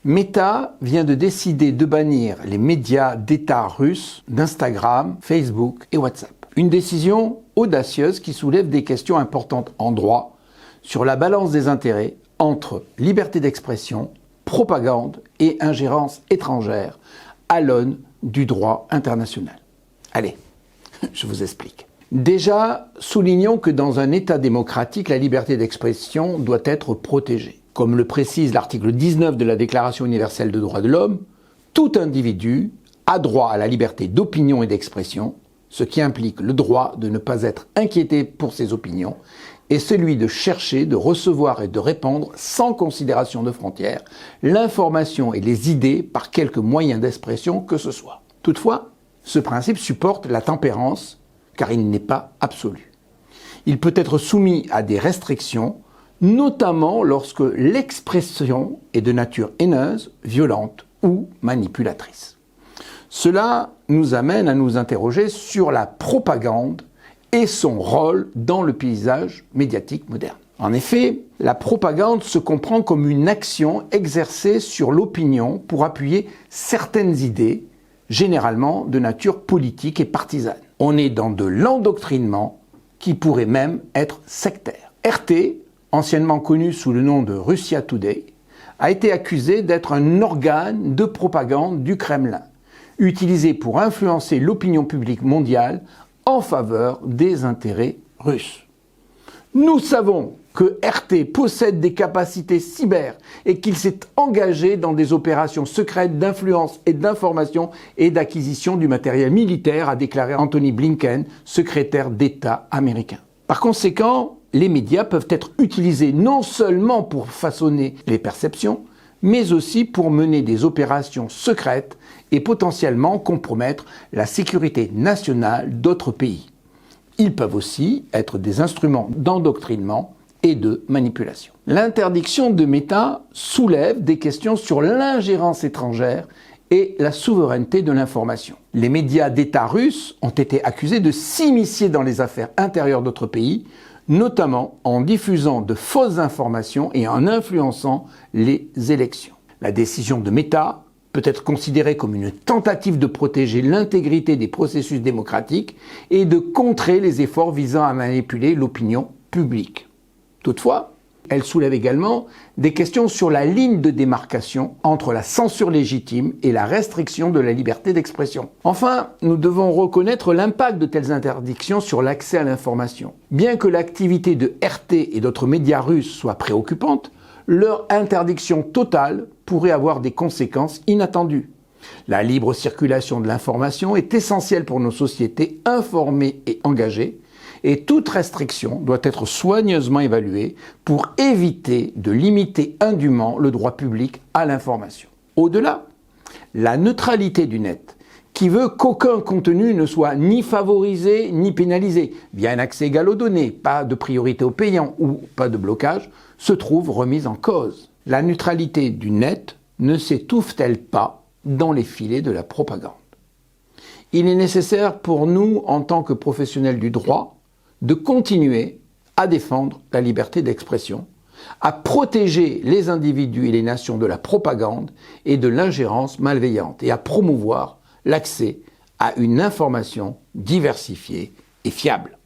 Meta vient de décider de bannir les médias d'État russes d'Instagram, Facebook et WhatsApp. Une décision audacieuse qui soulève des questions importantes en droit sur la balance des intérêts entre liberté d'expression, propagande et ingérence étrangère à l'aune du droit international. Allez, je vous explique. Déjà, soulignons que dans un État démocratique, la liberté d'expression doit être protégée. Comme le précise l'article 19 de la Déclaration universelle des droits de l'homme, tout individu a droit à la liberté d'opinion et d'expression, ce qui implique le droit de ne pas être inquiété pour ses opinions et celui de chercher, de recevoir et de répandre sans considération de frontières l'information et les idées par quelque moyen d'expression que ce soit. Toutefois, ce principe supporte la tempérance car il n'est pas absolu. Il peut être soumis à des restrictions, notamment lorsque l'expression est de nature haineuse, violente ou manipulatrice. Cela nous amène à nous interroger sur la propagande et son rôle dans le paysage médiatique moderne. En effet, la propagande se comprend comme une action exercée sur l'opinion pour appuyer certaines idées, généralement de nature politique et partisane. On est dans de l'endoctrinement qui pourrait même être sectaire. RT, anciennement connu sous le nom de Russia Today, a été accusé d'être un organe de propagande du Kremlin, utilisé pour influencer l'opinion publique mondiale en faveur des intérêts russes. Nous savons que RT possède des capacités cyber et qu'il s'est engagé dans des opérations secrètes d'influence et d'information et d'acquisition du matériel militaire, a déclaré Anthony Blinken, secrétaire d'État américain. Par conséquent, les médias peuvent être utilisés non seulement pour façonner les perceptions, mais aussi pour mener des opérations secrètes et potentiellement compromettre la sécurité nationale d'autres pays. Ils peuvent aussi être des instruments d'endoctrinement et de manipulation. L'interdiction de Meta soulève des questions sur l'ingérence étrangère et la souveraineté de l'information. Les médias d'État russes ont été accusés de s'immiscer dans les affaires intérieures d'autres pays, notamment en diffusant de fausses informations et en influençant les élections. La décision de Meta peut être considérée comme une tentative de protéger l'intégrité des processus démocratiques et de contrer les efforts visant à manipuler l'opinion publique. Toutefois, elle soulève également des questions sur la ligne de démarcation entre la censure légitime et la restriction de la liberté d'expression. Enfin, nous devons reconnaître l'impact de telles interdictions sur l'accès à l'information. Bien que l'activité de RT et d'autres médias russes soit préoccupante, leur interdiction totale pourrait avoir des conséquences inattendues. La libre circulation de l'information est essentielle pour nos sociétés informées et engagées, et toute restriction doit être soigneusement évaluée pour éviter de limiter indûment le droit public à l'information. Au-delà, la neutralité du net, qui veut qu'aucun contenu ne soit ni favorisé ni pénalisé, via un accès égal aux données, pas de priorité aux payants ou pas de blocage, se trouve remise en cause. La neutralité du net ne s'étouffe-t-elle pas dans les filets de la propagande? Il est nécessaire pour nous, en tant que professionnels du droit, de continuer à défendre la liberté d'expression, à protéger les individus et les nations de la propagande et de l'ingérence malveillante et à promouvoir l'accès à une information diversifiée et fiable.